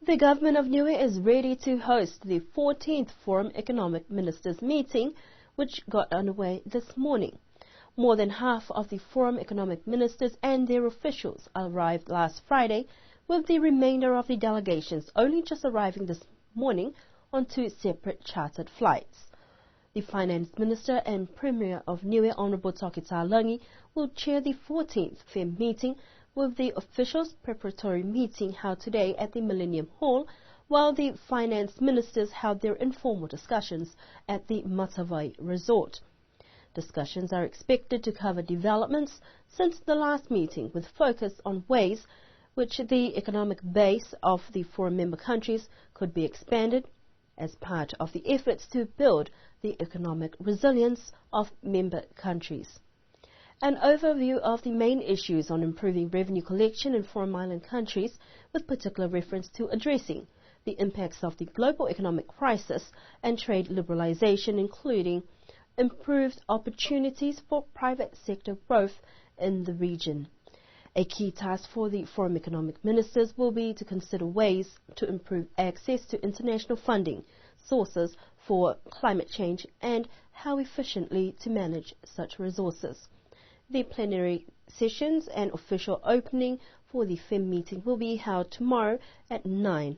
The government of Niue is ready to host the 14th Forum Economic Ministers meeting, which got underway this morning. More than half of the Forum Economic Ministers and their officials arrived last Friday, with the remainder of the delegations only just arriving this morning on 2 separate chartered flights. The Finance Minister and Premier of Niue, Honourable Tokita Langi, will chair the 14th FEM meeting, with the officials' preparatory meeting held today at the Millennium Hall, while the Finance Ministers held their informal discussions at the Matavai Resort. Discussions are expected to cover developments since the last meeting, with focus on ways which the economic base of the foreign member countries could be expanded as part of the efforts to build the economic resilience of member countries. An overview of the main issues on improving revenue collection in foreign island countries, with particular reference to addressing the impacts of the global economic crisis and trade liberalization, including improved opportunities for private sector growth in the region. A key task for the Foreign Economic Ministers will be to consider ways to improve access to international funding sources for climate change and how efficiently to manage such resources. The plenary sessions and official opening for the FEM meeting will be held tomorrow at 9